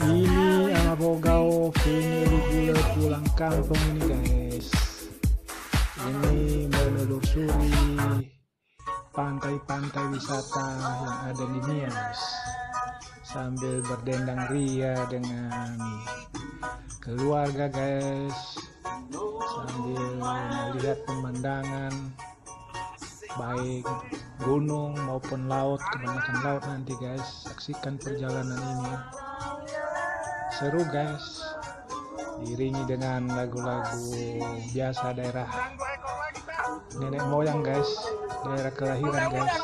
Ini Amabogao Family Bulat pulang kampung ini guys. Ini menelusuri pantai-pantai wisata yang ada di Nias sambil berdendang ria dengan keluarga guys, sambil melihat pemandangan baik gunung maupun laut, kebanyakan laut nanti guys. Saksikan perjalanan ini, seru guys, diiringi dengan lagu-lagu biasa daerah nenek moyang guys, daerah kelahiran guys.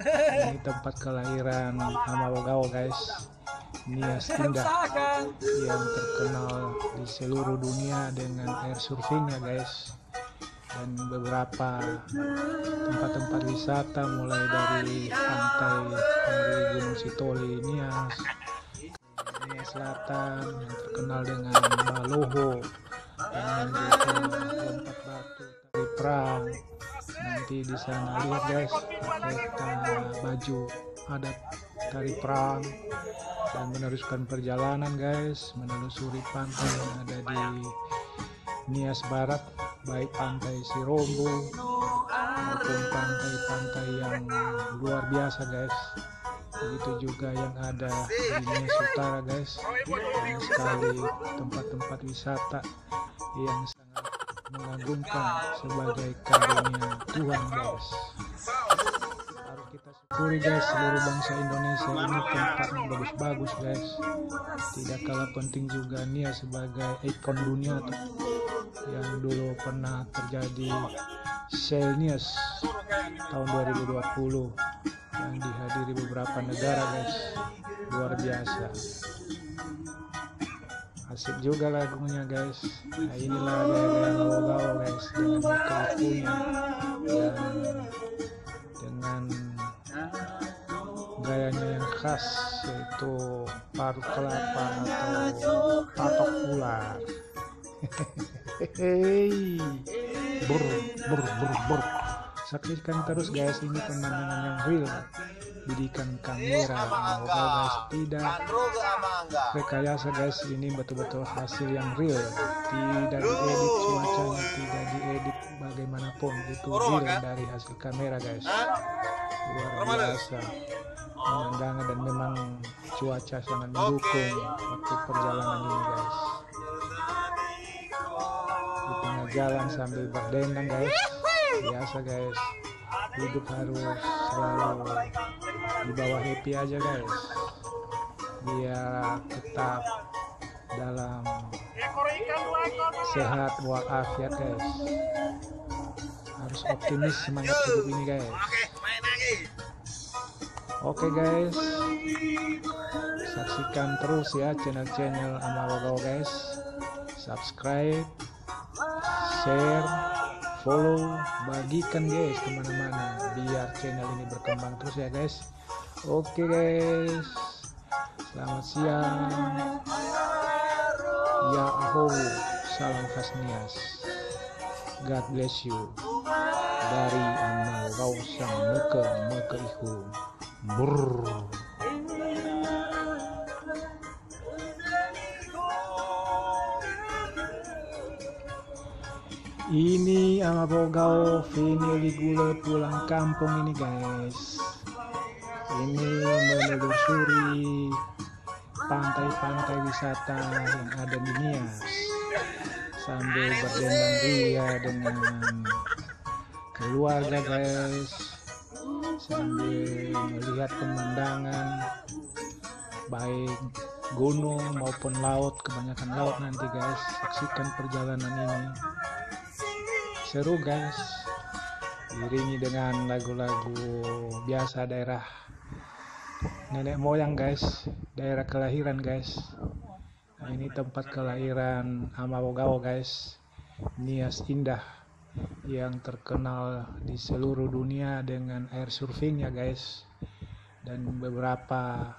Ini tempat kelahiran Amabogao guys, Nias Indah yang terkenal di seluruh dunia dengan air surfingnya guys, dan beberapa tempat-tempat wisata mulai dari pantai dari Gunung Sitoli Nias Selatan yang terkenal dengan Baloho, dan juga lompat batu, tari perang. Nanti di sana lihat guys, pakai baju adat tari perang dan meneruskan perjalanan guys, menelusuri pantai yang ada di Nias Barat, baik pantai Sirombo maupun pantai-pantai yang luar biasa guys. Begitu juga yang ada di Nias Utara guys, banyak sekali tempat-tempat wisata yang sangat mengagumkan sebagai karunia Tuhan guys. Harus kita syukuri guys, seluruh bangsa Indonesia ini tempatnya bagus-bagus guys. Tidak kalah penting juga Nias sebagai ikon dunia tuh, yang dulu pernah terjadi Sale Nias tahun 2020 yang dihadiri beberapa negara guys, luar biasa. Asik juga lagunya guys. Nah, inilah gaya-gaya Amabogao guys, dengan muka-mukunya dan dengan gayanya yang khas, yaitu parut kelapa atau patok ular. Hehehe, ber. Saksikan terus guys, ini pemandangan yang real, bidikan kamera Amabogao guys, tidak rekayasa guys. Ini betul-betul hasil yang real, tidak diedit cuacanya, tidak diedit bagaimanapun, itu real dari hasil kamera guys. Luar biasa pemandangan, dan memang cuaca sangat mendukung waktu perjalanan ini guys. Di tengah jalan sambil berdendang guys, biasa guys, hidup harus selalu dibawa happy aja guys, biar tetap dalam sehat walafiat guys. Harus optimis, semangat hidup ini guys. Oke guys, saksikan terus ya channel-channel Amabogao guys, subscribe, share, follow, bagikan guys kemana-mana biar channel ini berkembang terus ya guys. Oke guys, selamat siang, ya aho, salam khas Nias, God bless you, dari Amabogao sang meke ihu. Brrr. Ini Amabogao Family Bulat pulang kampung ini guys. Ini menelusuri pantai-pantai wisata yang ada di Nias sambil berdendang ria dengan keluarga guys, sambil melihat pemandangan baik gunung maupun laut, kebanyakan laut nanti guys. Saksikan perjalanan ini, seru guys, diiringi dengan lagu-lagu biasa daerah nenek moyang guys, daerah kelahiran guys. Nah, ini tempat kelahiran Amabogao guys, Nias Indah yang terkenal di seluruh dunia dengan air surfingnya guys, dan beberapa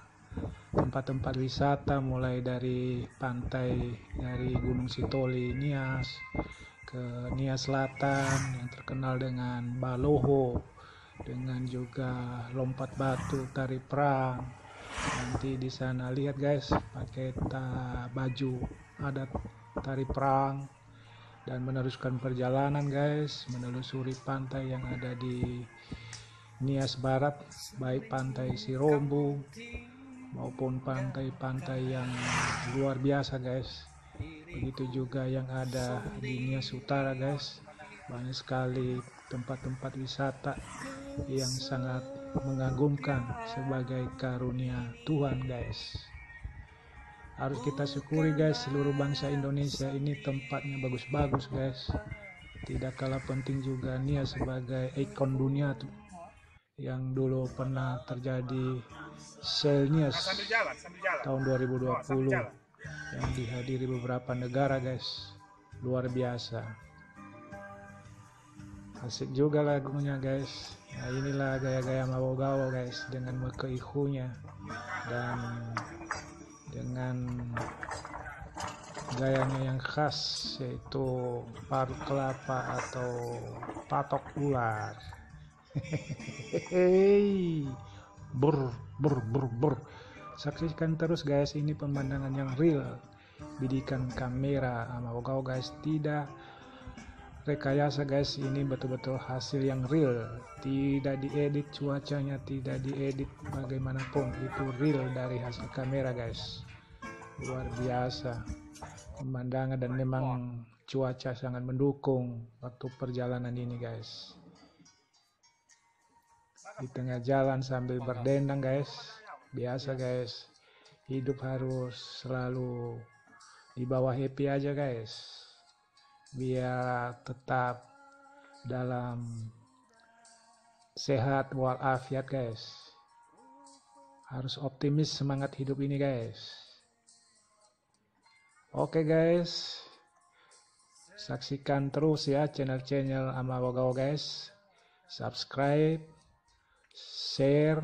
tempat-tempat wisata mulai dari pantai dari Gunung Sitoli Nias ke Nias Selatan yang terkenal dengan Baloho, dengan juga lompat batu, tari perang, Nanti di sana lihat guys, pakai baju adat tari perang dan meneruskan perjalanan guys, menelusuri pantai yang ada di Nias Barat, baik pantai Sirombo maupun pantai-pantai yang luar biasa guys. Begitu juga yang ada di Nias Utara guys. Banyak sekali tempat-tempat wisata yang sangat mengagumkan sebagai karunia Tuhan guys. Harus kita syukuri guys, seluruh bangsa Indonesia ini tempatnya bagus-bagus guys. Tidak kalah penting juga Nias sebagai ikon dunia tuh, yang dulu pernah terjadi Sel Nias tahun 2020 yang dihadiri beberapa negara guys. Luar biasa, asik juga lagunya guys. Nah, inilah gaya-gaya Mawogawo guys, dengan mekeihunya dan dengan gayanya yang khas, yaitu paruh kelapa atau patok ular. Hehehe, ber. Saksikan terus guys, ini pemandangan yang real, bidikan kamera Mawogawo guys, tidak rekayasa guys, ini betul-betul hasil yang real, tidak diedit, cuacanya tidak diedit bagaimanapun, itu real dari hasil kamera guys. Luar biasa pemandangan dan memang cuaca sangat mendukung waktu perjalanan ini guys. Di tengah jalan sambil berdendang guys, biasa guys, hidup harus selalu di bawah happy aja guys, biar tetap dalam sehat walafiat guys. Harus optimis, semangat hidup ini guys. Oke guys, saksikan terus ya channel-channel Mawogawo guys. Subscribe, share,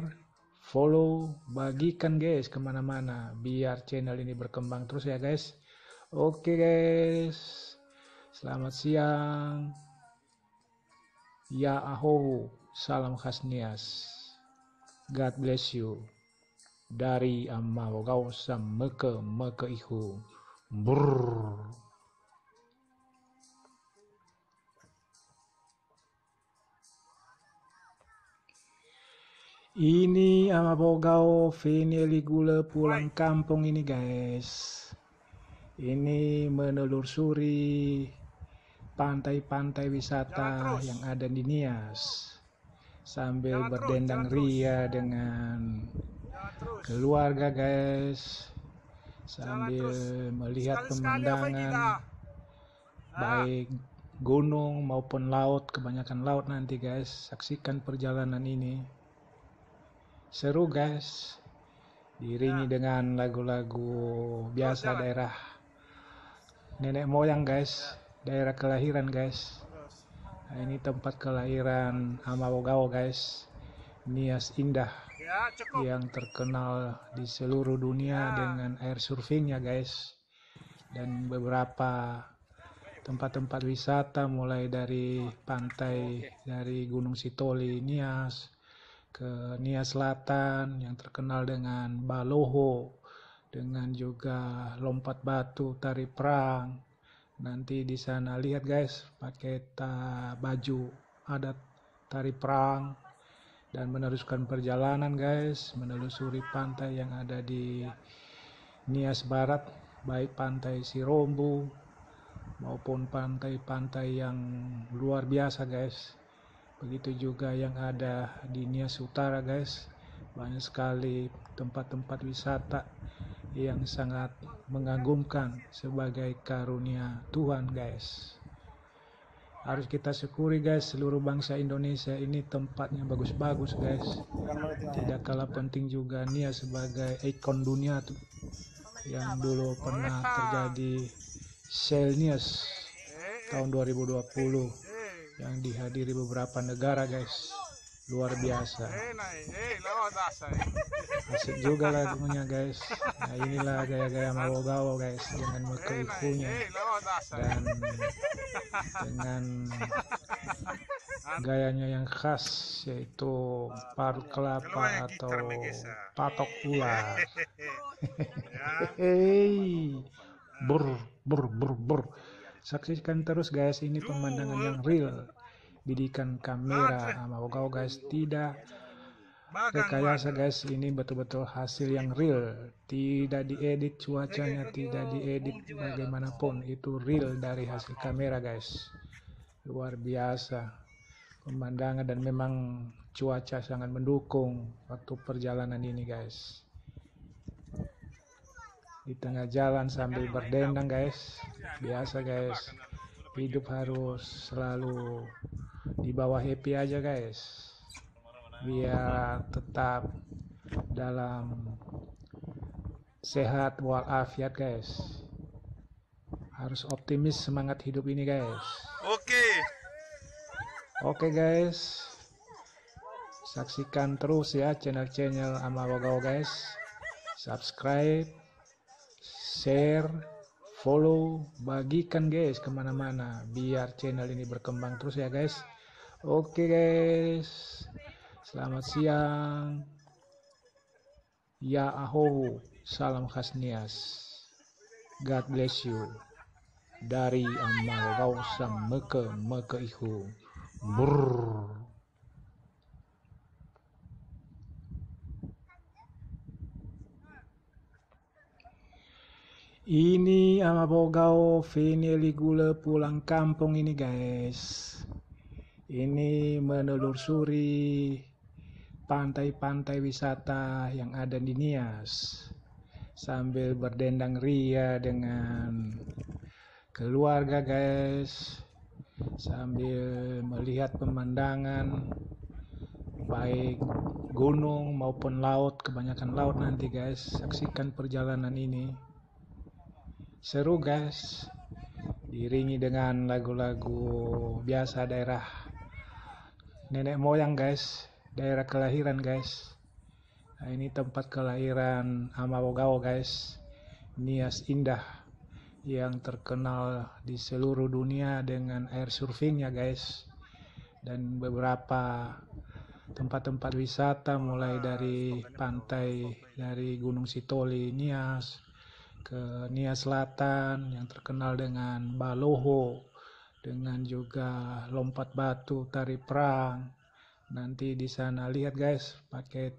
follow, bagikan guys kemana-mana biar channel ini berkembang terus ya guys. Oke guys, selamat siang. Ya aho, salam khas Nias. God bless you. Dari Mawogawo sam mekeihu. Brrr. Ini Mawogawo Veneli Gula pulang kampung ini guys. Ini menelusuri pantai-pantai wisata yang ada di Nias sambil berdendang ria dengan keluarga guys, sambil melihat pemandangan baik gunung maupun laut, kebanyakan laut nanti guys. Saksikan perjalanan ini, seru guys, diiringi dengan lagu-lagu biasa daerah nenek moyang guys, daerah kelahiran guys. Nah, ini tempat kelahiran Mawogawo guys, Nias Indah yang terkenal di seluruh dunia dengan air surfingnya guys, dan beberapa tempat-tempat wisata mulai dari pantai dari Gunung Sitoli Nias ke Nias Selatan yang terkenal dengan Baloho, dengan juga lompat batu tari perang. Nanti di sana lihat guys, pakai baju adat tari perang dan meneruskan perjalanan guys, menelusuri pantai yang ada di Nias Barat, baik pantai Sirombo maupun pantai-pantai yang luar biasa guys. Begitu juga yang ada di Nias Utara guys. Banyak sekali tempat-tempat wisata yang sangat mengagumkan sebagai karunia Tuhan guys. Harus kita syukuri guys, seluruh bangsa Indonesia ini tempatnya bagus-bagus guys. Tidak kalah penting juga Nias sebagai ikon dunia tuh, yang dulu pernah terjadi Sel Nias tahun 2020 yang dihadiri beberapa negara guys. Luar biasa, asik juga lagunya guys. Nah, inilah gaya-gaya Mawogawo guys, dengan mekeihunya dan dengan gayanya yang khas, yaitu parut kelapa atau patok ular. Hehehe, ber. Saksikan terus guys, ini pemandangan yang real, bidikan kamera sama guys, tidak rekayasa guys, ini betul-betul hasil yang real, tidak diedit cuacanya, tidak diedit bagaimanapun, itu real dari hasil kamera guys. Luar biasa pemandangan dan memang cuaca sangat mendukung waktu perjalanan ini guys. Di tengah jalan sambil berdendang guys, biasa guys, hidup harus selalu di bawah happy aja guys, biar tetap dalam sehat walafiat guys. Harus optimis, semangat hidup ini guys. Oke guys, saksikan terus ya channel Amawagawa guys, subscribe, share, follow, bagikan guys kemana-mana biar channel ini berkembang terus ya guys. Oke guys, selamat siang, ya aho, salam khas Nias, God bless you, dari Amawagawa sang meke ihu. Brrr. Ini Amawagawa Veni Gula pulang kampung ini guys. Ini menelusuri pantai-pantai wisata yang ada di Nias sambil berdendang ria dengan keluarga guys, sambil melihat pemandangan baik gunung maupun laut, kebanyakan laut nanti guys. Saksikan perjalanan ini, seru guys, diiringi dengan lagu-lagu biasa daerah nenek moyang guys, daerah kelahiran guys. Nah, ini tempat kelahiran Amawagawa guys, Nias Indah, yang terkenal di seluruh dunia dengan air surfingnya guys, dan beberapa tempat-tempat wisata mulai dari pantai dari Gunung Sitoli Nias ke Nias Selatan yang terkenal dengan Baloho, dengan juga lompat batu, tari perang. Nanti di sana lihat guys, pakai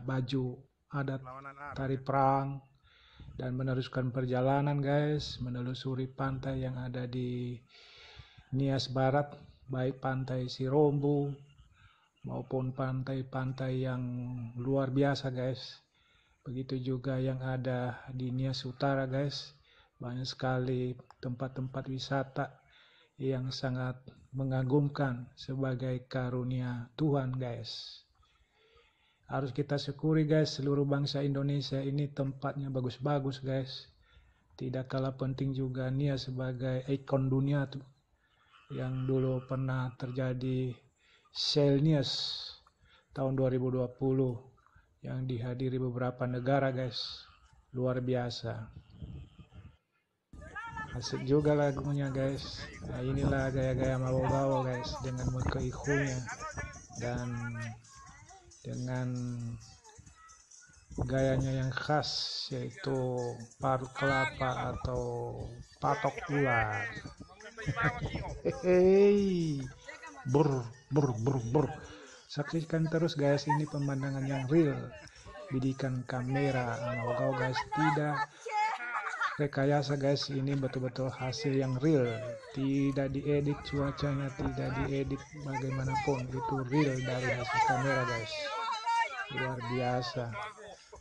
baju adat tari perang, dan meneruskan perjalanan guys, menelusuri pantai yang ada di Nias Barat, baik pantai Sirombu maupun pantai-pantai yang luar biasa guys. Begitu juga yang ada di Nias Utara guys, banyak sekali tempat-tempat wisata yang sangat mengagumkan sebagai karunia Tuhan guys. Harus kita syukuri guys, seluruh bangsa Indonesia ini tempatnya bagus-bagus guys. Tidak kalah penting juga Nias sebagai ikon dunia tuh, yang dulu pernah terjadi Sale Nias tahun 2020 yang dihadiri beberapa negara guys. Luar biasa, asik juga lagunya guys. Nah, inilah gaya-gaya Amawagawa guys, dengan mekeihunya dan dengan gayanya yang khas, yaitu parut kelapa atau patok ular. Hehehe, ber. Saksikan terus guys, ini pemandangan yang real, bidikan kamera Amawagawa guys, tidak rekayasa guys, ini betul-betul hasil yang real, tidak diedit cuacanya, tidak diedit bagaimanapun, itu real dari hasil kamera guys. Luar biasa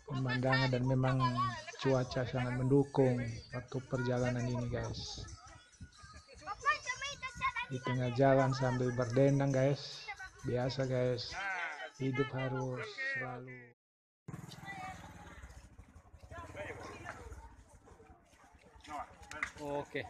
pemandangan dan memang cuaca sangat mendukung waktu perjalanan ini guys. Di tengah jalan sambil berdendang guys, biasa guys, hidup harus selalu. Oke.